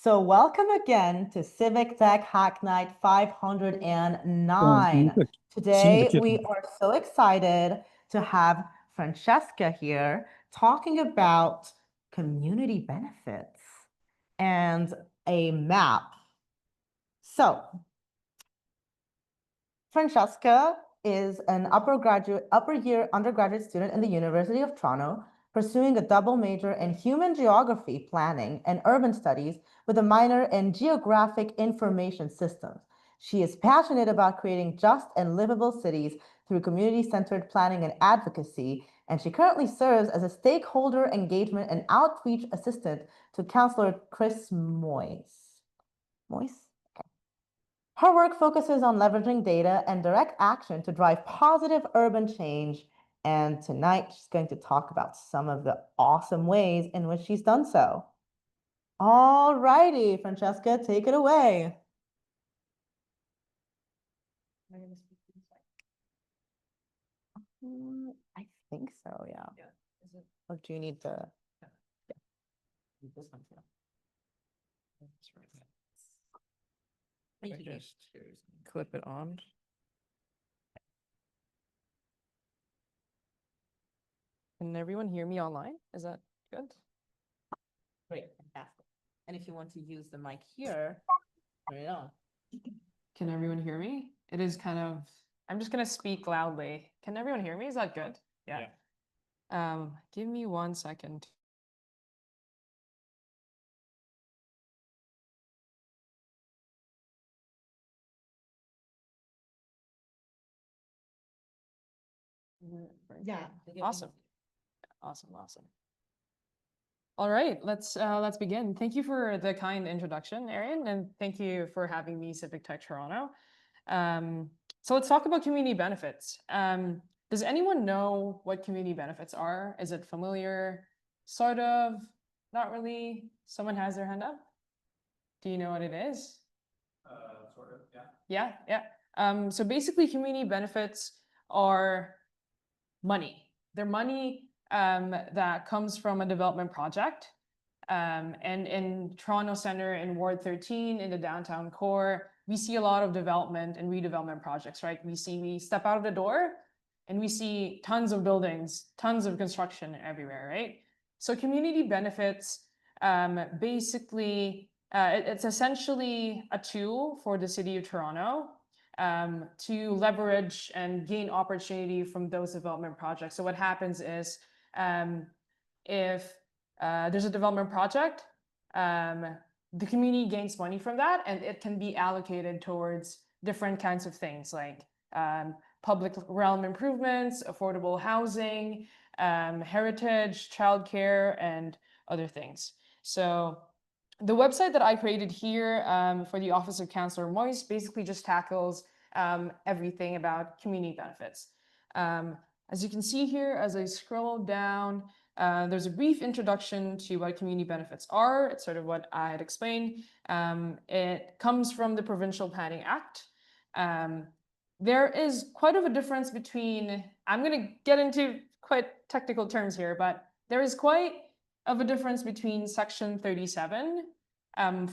So welcome again to Civic Tech Hacknight 509. Today, we are so excited to have Francesca here talking about community benefits and a map. So Francesca is an upper year undergraduate student in the University of Toronto, pursuing a double major in human geography planning and urban studies with a minor in geographic information systems. She is passionate about creating just and livable cities through community-centered planning and advocacy, and she currently serves as a stakeholder engagement and outreach assistant to Councillor Chris Moise. Her work focuses on leveraging data and direct action to drive positive urban change. And tonight, she's going to talk about some of the awesome ways in which she's done so. All righty, Francesca, take it away. I think so, yeah. Is it? Or do you need the? Yeah. This one too. Just clip it on. Can everyone hear me online? Is that good? Great, fantastic. And if you want to use the mic here, turn it on. Can everyone hear me? It is kind of, I'm just gonna speak loudly. Can everyone hear me? Is that good? Yeah. Give me 1 second. Yeah. Awesome. All right, let's begin. Thank you for the kind introduction, Erin, and thank you for having me, Civic Tech Toronto. So let's talk about community benefits. Does anyone know what community benefits are? Is it familiar? Sort of? Not really? Someone has their hand up? Do you know what it is? Sort of, yeah. Yeah. So basically, community benefits are money. They're money that comes from a development project. And in Toronto Centre in Ward 13 in the downtown core, we see a lot of development and redevelopment projects, right? We step out of the door and we see tons of buildings, tons of construction everywhere, right? So community benefits, basically, it's essentially a tool for the City of Toronto to leverage and gain opportunity from those development projects. So what happens is if there's a development project, the community gains money from that, and it can be allocated towards different kinds of things like public realm improvements, affordable housing, heritage, childcare, and other things. So the website that I created here for the Office of Councillor Moise basically just tackles everything about community benefits. As you can see here, as I scroll down, there's a brief introduction to what community benefits are. It's sort of what I had explained. It comes from the Provincial Planning Act. There is quite of a difference between, I'm going to get into quite technical terms here, but there is quite of a difference between Section 37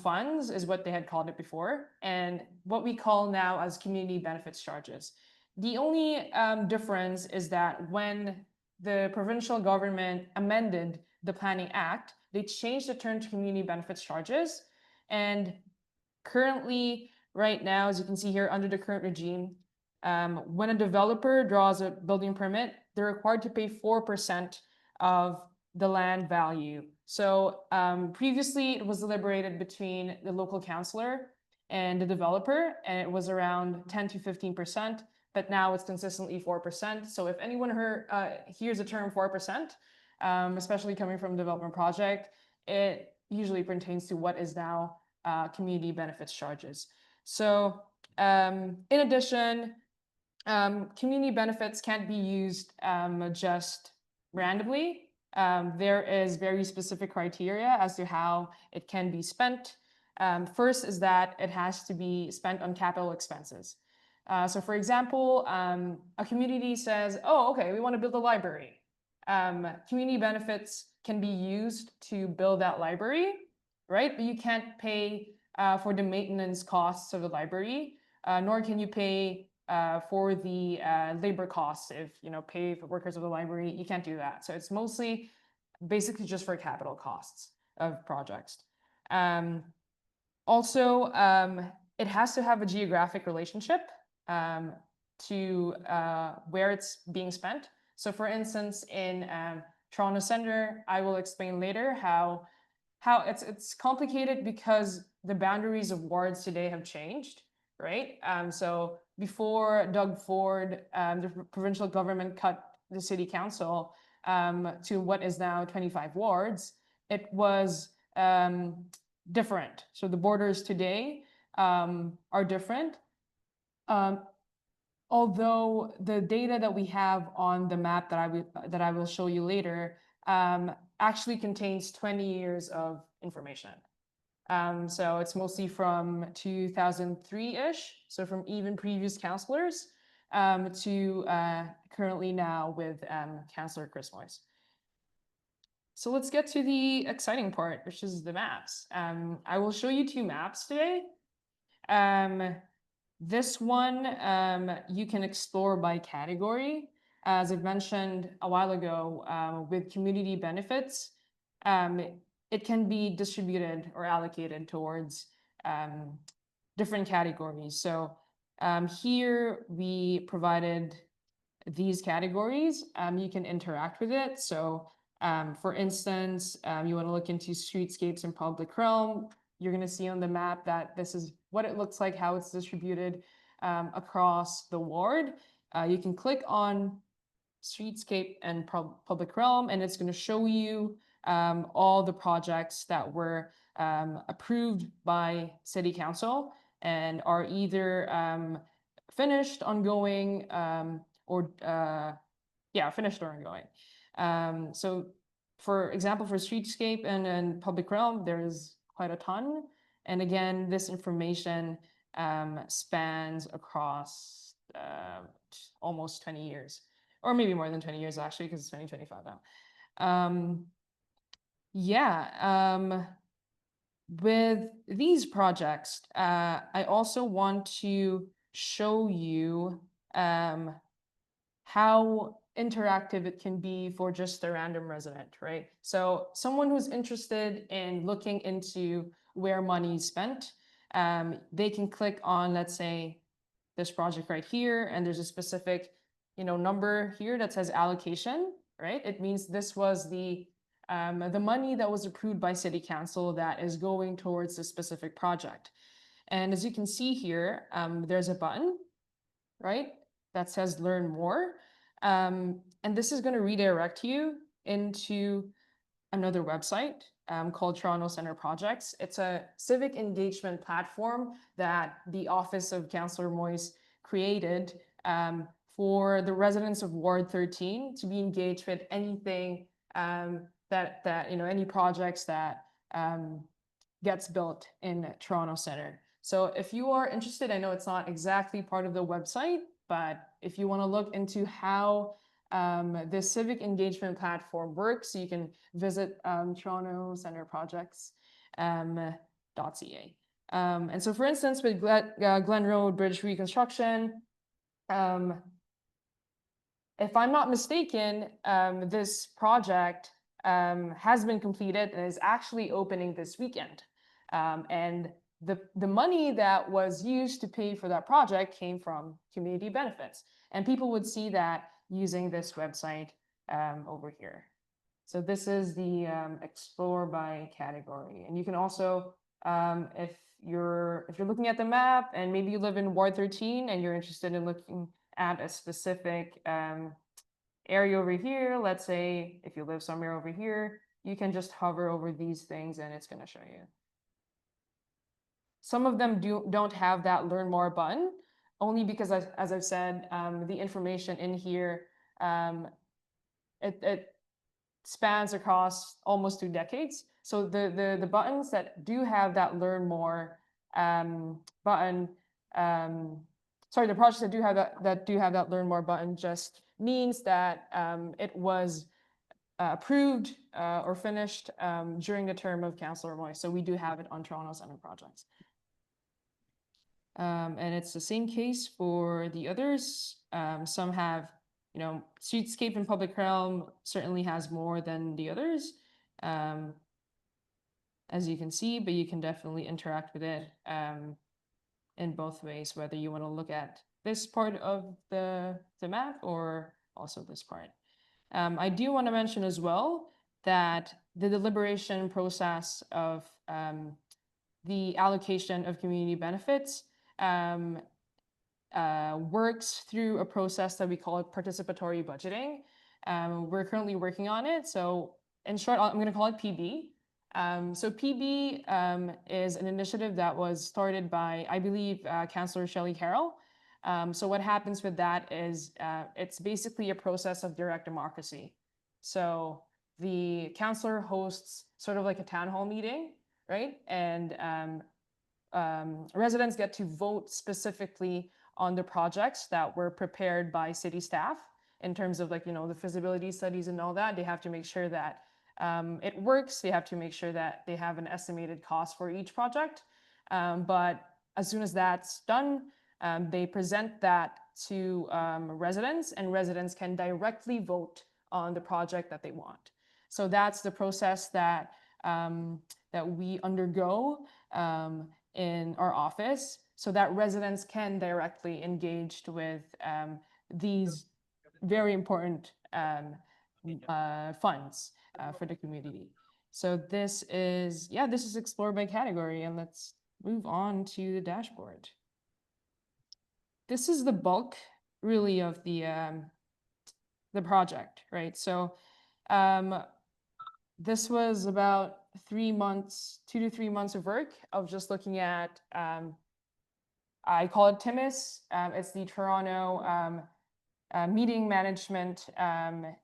funds, is what they had called it before, and what we call now as community benefits charges. The only difference is that when the provincial government amended the Planning Act, they changed the term to community benefits charges. And currently, right now, as you can see here, under the current regime, when a developer draws a building permit, they're required to pay 4% of the land value. So previously, it was deliberated between the local councillor and the developer, and it was around 10 to 15%. But now it's consistently 4%. So if anyone hears the term 4%, especially coming from a development project, it usually pertains to what is now community benefits charges. So in addition, community benefits can't be used just randomly. There is very specific criteria as to how it can be spent. First is that it has to be spent on capital expenses. So for example, a community says, oh, okay, we want to build a library. Community benefits can be used to build that library, right? But you can't pay for the maintenance costs of the library, nor can you pay for the labor costs. If pay for workers of the library, you can't do that. So it's mostly basically just for capital costs of projects. Also, it has to have a geographic relationship to where it's being spent. So for instance, in Toronto Centre, I will explain later how it's complicated because the boundaries of wards today have changed, right? So before Doug Ford, the provincial government cut the city council to what is now 25 wards, it was different. So the borders today are different. Although the data that we have on the map that I will show you later actually contains 20 years of information. So it's mostly from 2003-ish, so from even previous councillors to currently now with Councillor Chris Moise. So let's get to the exciting part, which is the maps. I will show you two maps today. This one you can explore by category. As I've mentioned a while ago, with community benefits, it can be distributed or allocated towards different categories. So here we provided these categories. You can interact with it. So for instance, you want to look into streetscapes and public realm. You're going to see on the map that this is what it looks like, how it's distributed across the ward. You can click on streetscape and public realm, and it's going to show you all the projects that were approved by City Council and are either finished, ongoing, or finished or ongoing. So for example, for streetscape and public realm, there's quite a ton. And again, this information spans across almost 20 years, or maybe more than 20 years actually, because it's 2025 now. With these projects, I also want to show you how interactive it can be for just a random resident, right? So someone who's interested in looking into where money is spent, they can click on, let's say, this project right here, and there's a specific, number here that says allocation, right? It means this was the money that was approved by City Council that is going towards a specific project. And as you can see here, there's a button, right, that says learn more. And this is going to redirect you into another website called Toronto Centre Projects. It's a civic engagement platform that the Office of Councillor Moise created for the residents of Ward 13 to be engaged with anything any projects that gets built in Toronto Centre. So if you are interested, I know it's not exactly part of the website, but if you want to look into how this civic engagement platform works, you can visit Toronto Centre Projects .ca. And so for instance, with Glen Road Bridge reconstruction, if I'm not mistaken, this project has been completed and is actually opening this weekend. And the money that was used to pay for that project came from community benefits. And people would see that using this website over here. So this is the explore by category. And you can also, if you're looking at the map and maybe you live in Ward 13 and you're interested in looking at a specific area over here, let's say if you live somewhere over here, you can just hover over these things and it's going to show you. Some of them don't have that learn more button, only because as I've said, the information in here, it spans across almost 2 decades. So the buttons that do have that learn more button, sorry, the projects that do have that learn more button just means that it was approved or finished during the term of Councillor Moise. So we do have it on Toronto Centre projects. And it's the same case for the others. Some have, you know, streetscape and public realm certainly has more than the others, as you can see, but you can definitely interact with it in both ways, whether you want to look at this part of the map or also this part. I do want to mention as well that the deliberation process of the allocation of community benefits works through a process that we call participatory budgeting. We're currently working on it. So in short, I'm going to call it PB. So PB is an initiative that was started by, I believe, Councillor Shelley Carroll. So what happens with that is it's basically a process of direct democracy. So the councillor hosts sort of like a town hall meeting, right? And residents get to vote specifically on the projects that were prepared by city staff in terms of, like, you know, the feasibility studies and all that. They have to make sure that it works. They have to make sure that they have an estimated cost for each project. But as soon as that's done, they present that to residents, and residents can directly vote on the project that they want. So that's the process that that we undergo in our office, so that residents can directly engage with these very important funds for the community. So this is, yeah, this is explored by category, and let's move on to the dashboard. This is the bulk, really, of the project, right? So this was about 3 months, 2 to 3 months of work of just looking at, I call it TIMIS. It's the Toronto Meeting Management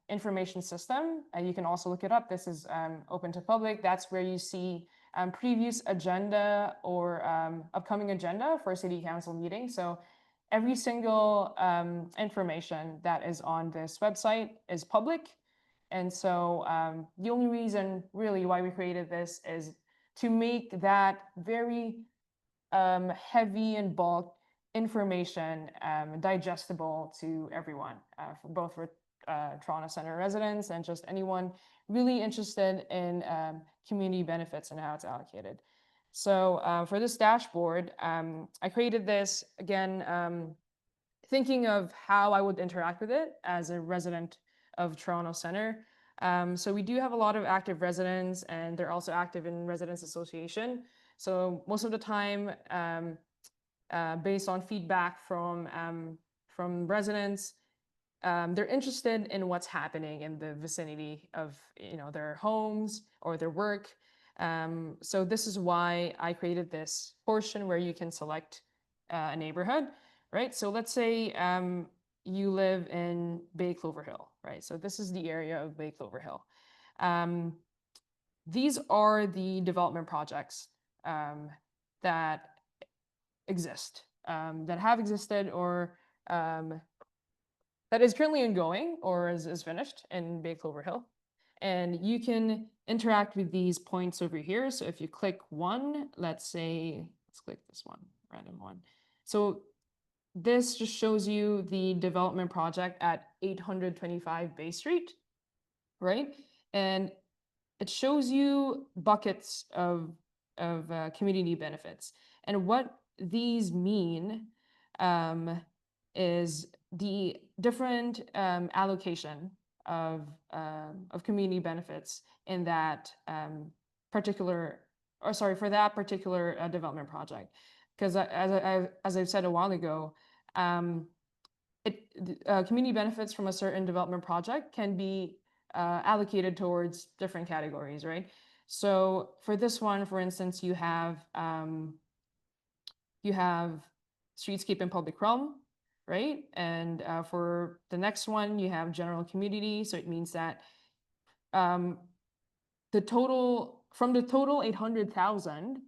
Information System. You can also look it up. This is open to public. That's where you see previous agenda or upcoming agenda for a city council meeting. So every single information that is on this website is public. And so the only reason really why we created this is to make that very heavy and bulk information digestible to everyone, both for Toronto Centre residents and just anyone really interested in community benefits and how it's allocated. So for this dashboard, I created this, again, thinking of how I would interact with it as a resident of Toronto Centre. So we do have a lot of active residents, and they're also active in Residents Association. So most of the time, based on feedback from residents, they're interested in what's happening in the vicinity of, you know, their homes or their work. So this is why I created this portion where you can select a neighborhood, right? So let's say you live in Bay Clover Hill, right? So this is the area of Bay Clover Hill. These are the development projects that exist, that have existed, or that is currently ongoing or is finished in Bay Clover Hill. And you can interact with these points over here. So if you click one, let's click this one, random one. So this just shows you the development project at 825 Bay Street, right? And it shows you buckets of community benefits. And what these mean is the different allocation of community benefits in that particular development project. Because as I've said a while ago, community benefits from a certain development project can be allocated towards different categories, right? So for this one, for instance, you have streetscape and public realm, right? And for the next one, you have general community. So it means that from the total 800,000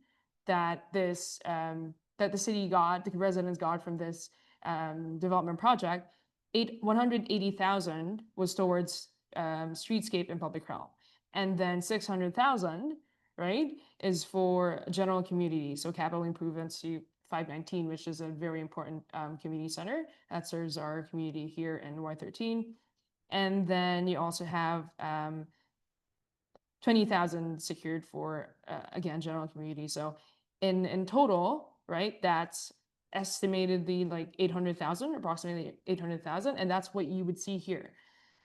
that this that the city got, the residents got from this development project, 180,000 was towards streetscape and public realm. And then 600,000, right, is for general community. So capital improvements to 519, which is a very important community center that serves our community here in Y13. And then you also have 20,000 secured for, again, general community. So in total, right, that's estimatedly like 800,000, approximately 800,000, and that's what you would see here.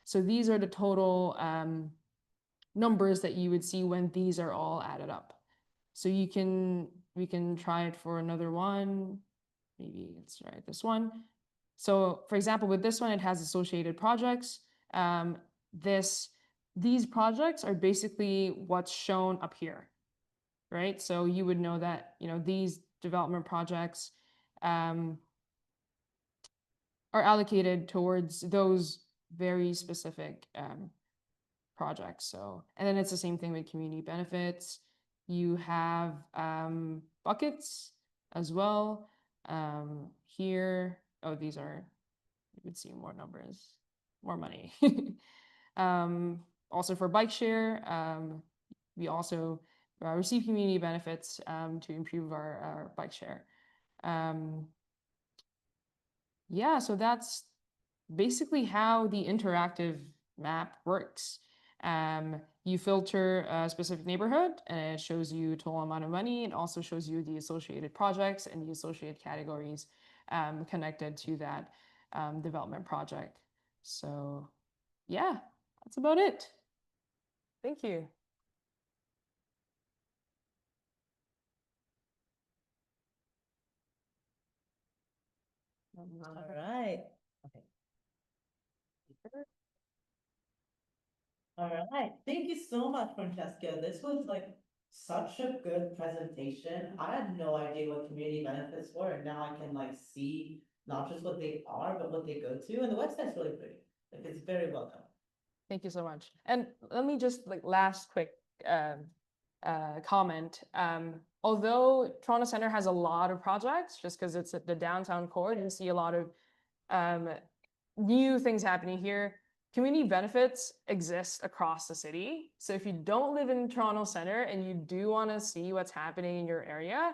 So these are the total numbers that you would see when these are all added up. So we can try it for another one. Maybe let's try this one. So for example, with this one, it has associated projects. These projects are basically what's shown up here, right? So you would know that, you know, these development projects are allocated towards those very specific projects. So, and then it's the same thing with community benefits. You have buckets as well. Here, oh, these are, you would see more numbers, more money. Also for bike share, we also receive community benefits to improve our bike share. Yeah, so that's basically how the interactive map works. You filter a specific neighborhood and it shows you total amount of money. It also shows you the associated projects and the associated categories connected to that development project. So yeah, that's about it. Thank you. All right. Okay. All right. Thank you so much, Francesca. This was like such a good presentation. I had no idea what community benefits were, and now I can like see not just what they are, but what they go to. And the website's really pretty. Like it's very well done. Thank you so much. And let me just like last quick comment. Although Toronto Centre has a lot of projects, just because it's at the downtown core, you see a lot of new things happening here. Community benefits exist across the city. So if you don't live in Toronto Centre and you do want to see what's happening in your area,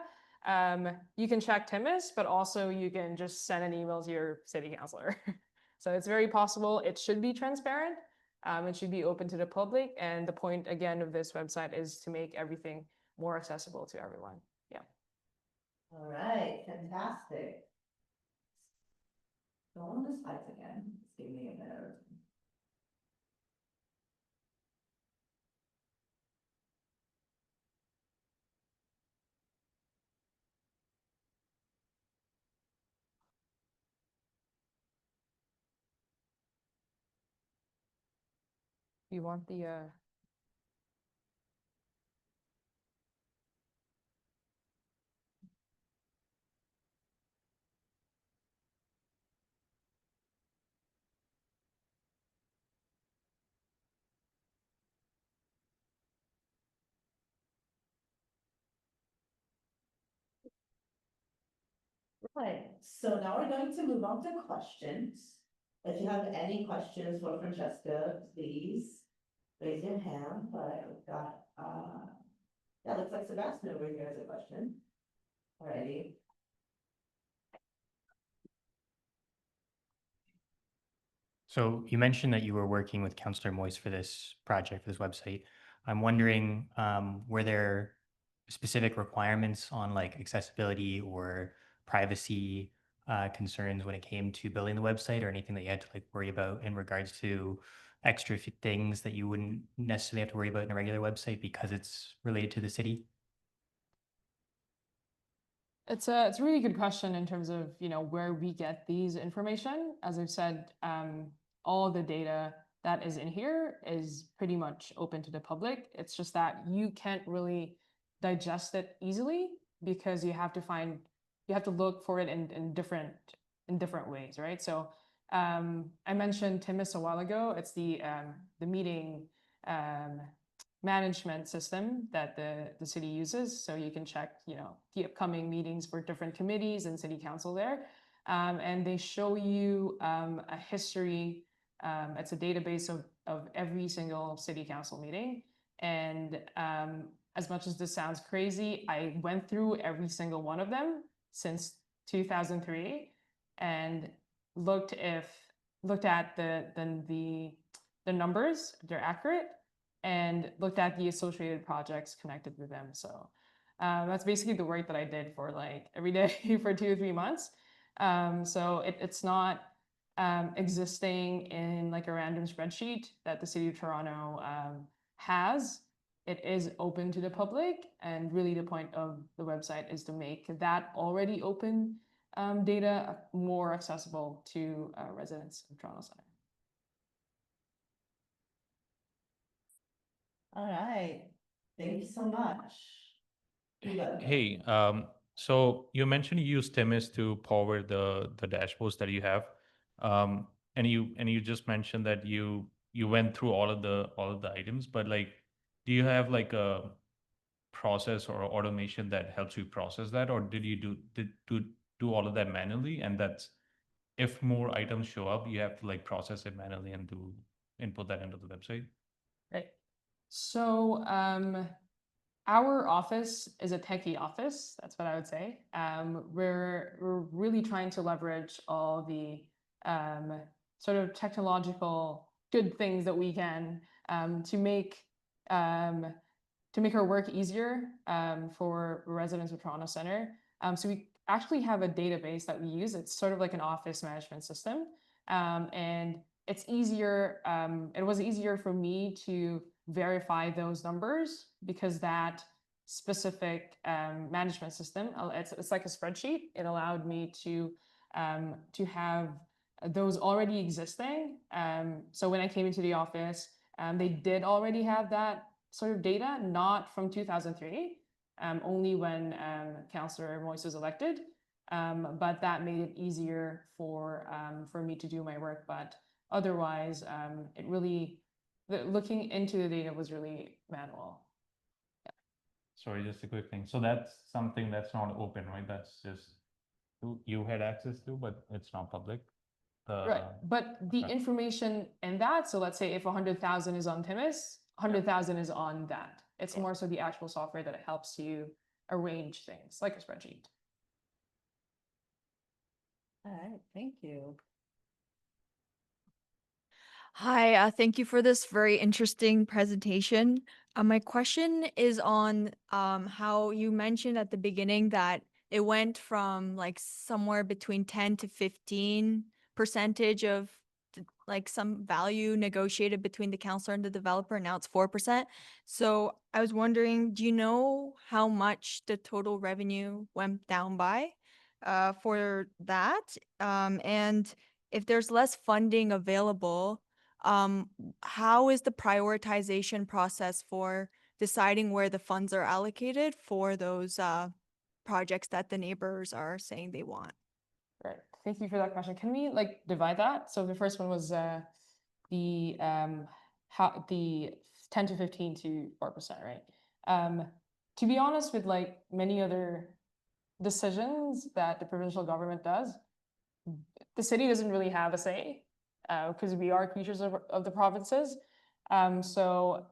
you can check Timis, but also you can just send an email to your city councillor. So it's very possible. It should be transparent. It should be open to the public. And the point, again, of this website is to make everything more accessible to everyone. Yeah. All right, fantastic. Go on the slides again. Just give me a minute. You want the Right, so now we're going to move on to questions. If you have any questions for Francesca, please raise your hand. But we've got, yeah, looks like Sebastian over here has a question. Alrighty. So you mentioned that you were working with Councillor Moise for this project, for this website. I'm wondering, were there specific requirements on like accessibility or privacy concerns when it came to building the website, or anything that you had to like worry about in regards to extra things that you wouldn't necessarily have to worry about in a regular website because it's related to the city? It's a really good question in terms of, you know, where we get these information. As I've said, all of the data that is in here is pretty much open to the public. It's just that you can't really digest it easily because you have to look for it in different ways, right? So I mentioned Timis a while ago. It's the meeting management system that the city uses. So you can check, you know, the upcoming meetings for different committees and city council there. And they show you a history. It's a database of every single city council meeting. And as much as this sounds crazy, I went through every single one of them since 2003 and looked at the numbers, if they're accurate, and looked at the associated projects connected with them. So that's basically the work that I did for like every day for 2 or 3 months. So it's not existing in like a random spreadsheet that the City of Toronto has. It is open to the public, and really the point of the website is to make that already open data more accessible to residents of Toronto Center. All right, thank you so much. Hey, so you mentioned you use Themis to power the dashboards that you have, and you just mentioned that you went through all of the items, but like, do you have like a process or automation that helps you process that, or did you do all of that manually? And that's, if more items show up, you have to like process it manually and input that into the website. Right. So our office is a techie office. That's what I would say. We're really trying to leverage all the sort of technological good things that we can to make our work easier for residents of Toronto Center. So we actually have a database that we use. It's sort of like an office management system, and it's easier. It was easier for me to verify those numbers because that specific management system, it's like a spreadsheet. It allowed me to have those already existing. So when I came into the office, they did already have that sort of data, not from 2003, only when Councillor Moise was elected. But that made it easier for me to do my work. But otherwise, it really, looking into the data was really manual. Yeah. Sorry, just a quick thing. So that's something that's not open, right? That's just you had access to, but it's not public. Right, but the information in that, so let's say if 100,000 is on Themis, 100,000 is on that. It's more so the actual software that helps you arrange things like a spreadsheet. All right, thank you. Hi, thank you for this very interesting presentation. My question is on how you mentioned at the beginning that it went from like somewhere between 10 to 15% of like some value negotiated between the councillor and the developer. Now it's 4%. So I was wondering, do you know how much the total revenue went down by for that? And if there's less funding available, how is the prioritization process for deciding where the funds are allocated for those projects that the neighbors are saying they want? Right. Thank you for that question. Can we like divide that? So the first one was the 10 to 15 to 4%, right? To be honest, with like many other decisions that the provincial government does, the city doesn't really have a say because we are creatures of the provinces. So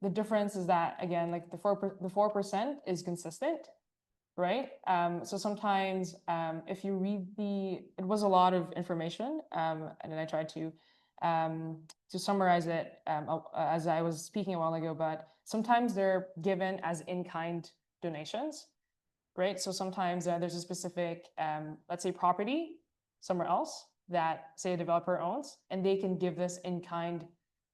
the difference is that, again, like the 4% is consistent. Right. So sometimes if you read it was a lot of information, and then I tried to summarize it as I was speaking a while ago, but sometimes they're given as in-kind donations, right? So sometimes there's a specific, let's say, property somewhere else that, say, a developer owns, and they can give this in-kind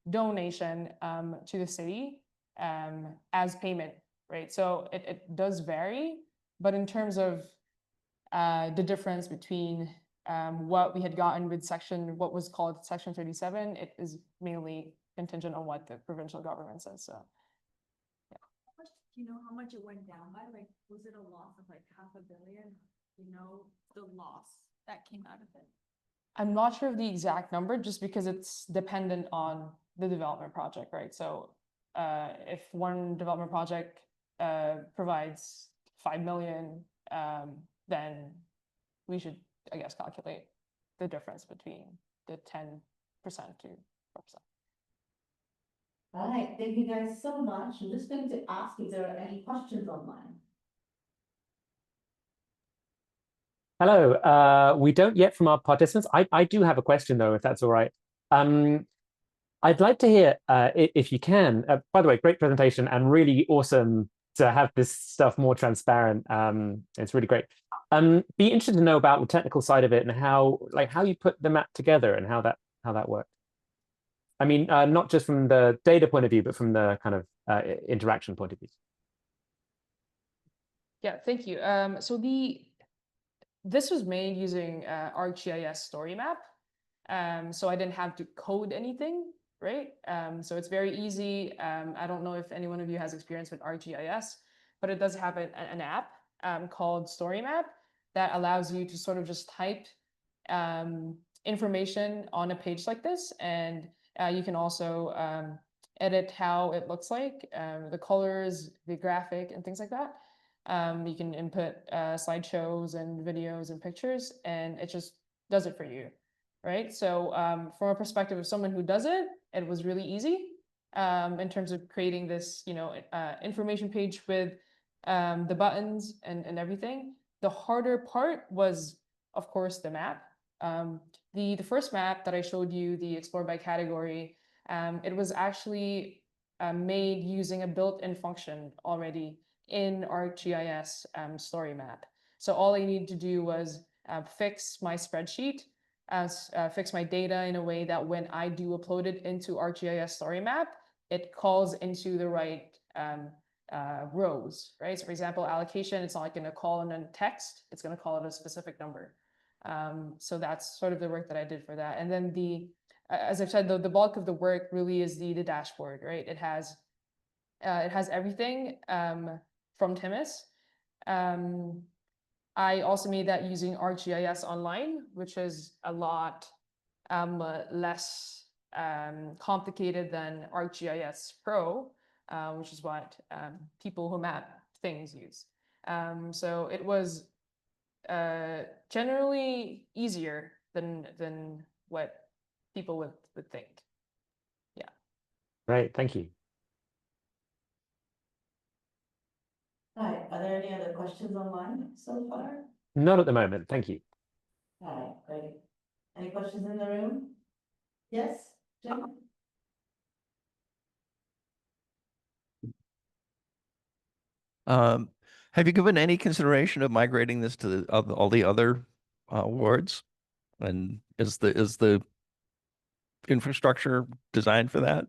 donation to the city as payment, right? So it does vary. But in terms of the difference between what we had gotten with what was called Section 37, it is mainly contingent on what the provincial government says. So, yeah. Do you know how much it went down by? Like, was it a loss of like $500 million? You know, the loss that came out of it? I'm not sure of the exact number, just because it's dependent on the development project, right? So if one development project provides 5 million, then we should, I guess, calculate the difference between the 10% to 4%. All right, thank you guys so much. I'm just going to ask if there are any questions online. Hello. We don't yet from our participants. I do have a question though, if that's all right. I'd like to hear, if you can, by the way, great presentation and really awesome to have this stuff more transparent. It's really great. Be interested to know about the technical side of it and how you put the map together and how that worked. I mean, not just from the data point of view, but from the kind of interaction point of view. Yeah, thank you. So this was made using ArcGIS story map. So I didn't have to code anything, right? So it's very easy. I don't know if any one of you has experience with ArcGIS, but it does have an app called Story Map that allows you to sort of just type information on a page like this, and you can also edit how it looks like, the colors, the graphic, and things like that. You can input slideshows and videos and pictures, and it just does it for you, right? So from a perspective of someone who does it, it was really easy in terms of creating this, information page with the buttons and everything. The harder part was, of course, the map. The first map that I showed you, the Explore by Category, it was actually made using a built-in function already in ArcGIS story map. So all I needed to do was fix my spreadsheet, fix my data in a way that when I do upload it into ArcGIS story map, it calls into the right rows, right? So for example, allocation, it's not like going to call in a text, it's going to call it a specific number. So that's sort of the work that I did for that. And then as I've said, the bulk of the work really is the dashboard, right? It has everything from Timis. I also made that using ArcGIS Online, which is a lot less complicated than ArcGIS Pro, which is what people who map things use. So it was generally easier than what people would think. Yeah. Great, thank you. All right, are there any other questions online so far? Not at the moment, thank you. All right, great. Any questions in the room? Yes, Jim? Have you given any consideration of migrating this to all the other wards? And is the infrastructure designed for that?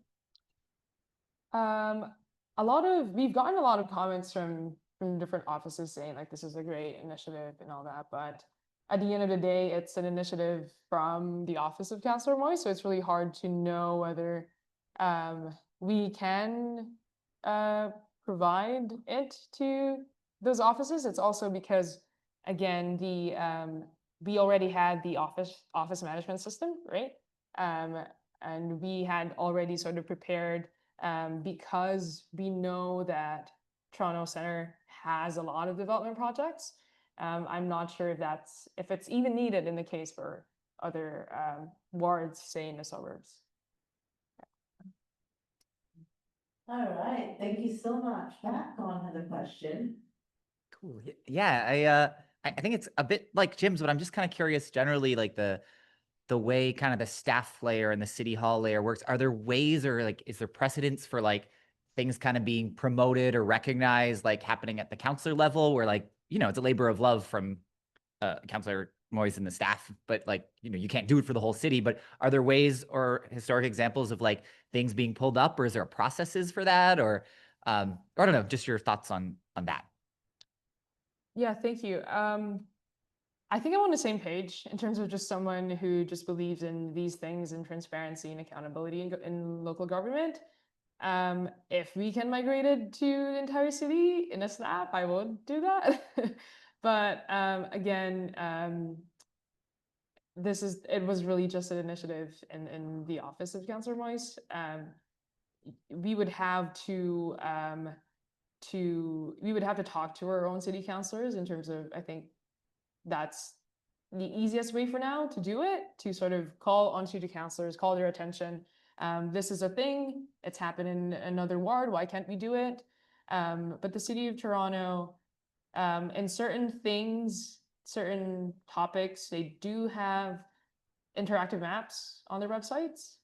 We've gotten a lot of comments from different offices saying like this is a great initiative and all that, but at the end of the day, it's an initiative from the office of Councillor Moise, so it's really hard to know whether we can provide it to those offices. It's also because, again, we already had the office management system, right? And we had already sort of prepared because we know that Toronto Centre has a lot of development projects. I'm not sure if it's even needed in the case for other wards, say in the suburbs. All right, thank you so much. Backon has a question. Cool. Yeah, I think it's a bit like Jim's, but I'm just kind of curious generally, like the way kind of the staff layer and the city hall layer works. Are there ways, or like is there precedence for like things kind of being promoted or recognized, like happening at the councillor level, where like, it's a labor of love from Councillor Moise and the staff, but like, you can't do it for the whole city. But are there ways or historic examples of like things being pulled up, or is there processes for that, or I don't know, just your thoughts on that? Yeah, thank you. I think I'm on the same page in terms of just someone who just believes in these things and transparency and accountability in local government. If we can migrate it to the entire city in a snap, I would do that. But again, it was really just an initiative in the office of Councillor Moise. We would have to talk to our own city councillors in terms of, I think that's the easiest way for now to do it, to sort of call on city councillors, call their attention This is a thing, it's happened in another ward, why can't we do it? But the City of Toronto, in certain things, certain topics, they do have interactive maps on their websites.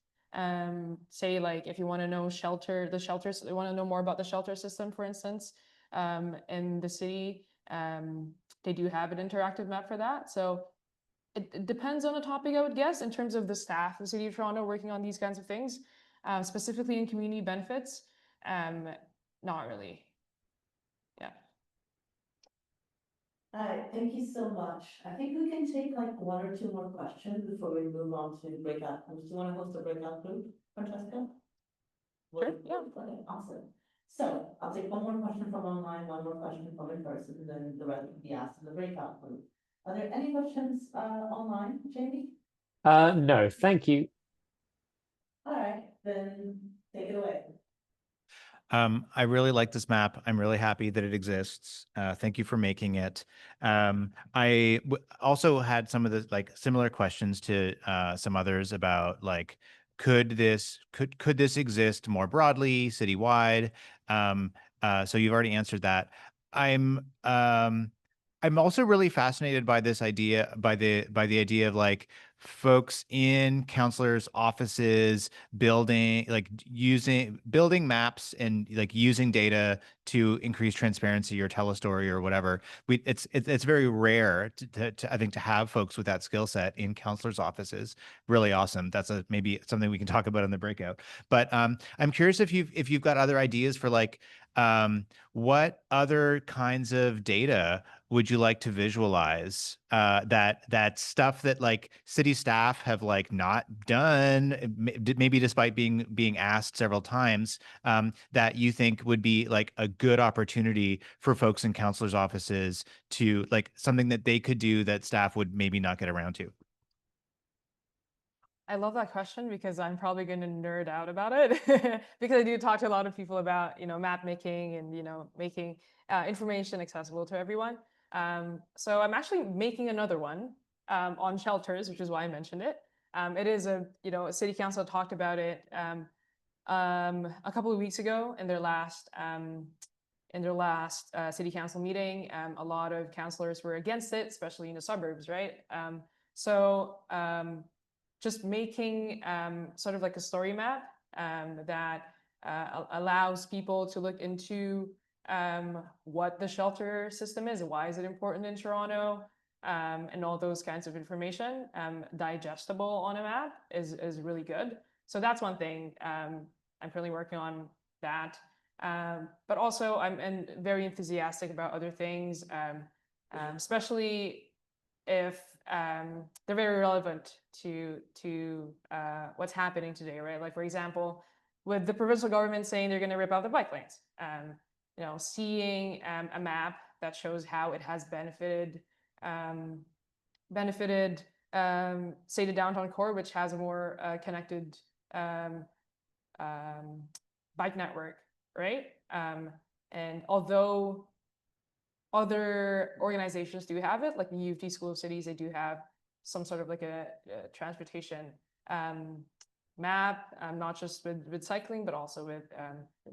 Say like if you want to know the shelters, they want to know more about the shelter system, for instance, in the city, they do have an interactive map for that. So it depends on the topic, I would guess, in terms of the staff of the City of Toronto working on these kinds of things, specifically in community benefits. Not really. Yeah. All right, thank you so much. I think we can take like one or two more questions before we move on to breakout groups. Do you want to host a breakout group, Francesca? Sure, yeah. Okay, awesome. So I'll take one more question from online, one more question from in person, and then the rest will be asked in the breakout group. Are there any questions online, Jamie? No, thank you. All right, then take it away. I really like this map. I'm really happy that it exists. Thank you for making it. I also had some of the like similar questions to some others about like, could this exist more broadly, citywide? So you've already answered that. I'm also really fascinated by this idea, by the idea of like folks in counselors' offices building maps and like using data to increase transparency or tell a story or whatever. It's very rare to I think to have folks with that skill set in counselors' offices. Really awesome. That's maybe something we can talk about in the breakout. But I'm curious if you've got other ideas for like what other kinds of data would you like to visualize that stuff that like city staff have like not done, maybe despite being asked several times, that you think would be like a good opportunity for folks in counselors' offices to like something that they could do that staff would maybe not get around to? I love that question because I'm probably going to nerd out about it because I do talk to a lot of people about, map making and, making information accessible to everyone. So I'm actually making another one on shelters, which is why I mentioned it. It is a city council talked about it a couple of weeks ago in their last city council meeting. A lot of councillors were against it, especially in the suburbs, right? Just making sort of like a story map that allows people to look into what the shelter system is, why is it important in Toronto, and all those kinds of information, digestible on a map is really good. So that's one thing I'm currently working on that. But also I'm very enthusiastic about other things, especially if they're very relevant to what's happening today, right? Like for example, with the provincial government saying they're going to rip out the bike lanes, seeing a map that shows how it has benefited, say the downtown core, which has a more connected bike network, right? And although other organizations do have it, like the U of T School of Cities, they do have some sort of like a transportation map, not just with cycling, but also with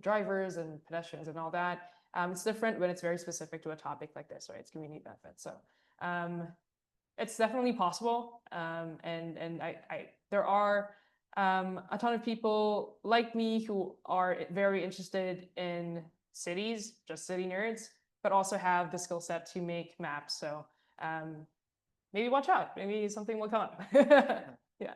drivers and pedestrians and all that. It's different when it's very specific to a topic like this, right? It's community benefits. So it's definitely possible. And there are a ton of people like me who are very interested in cities, just city nerds, but also have the skill set to make maps. So maybe watch out, maybe something will come up. Yeah.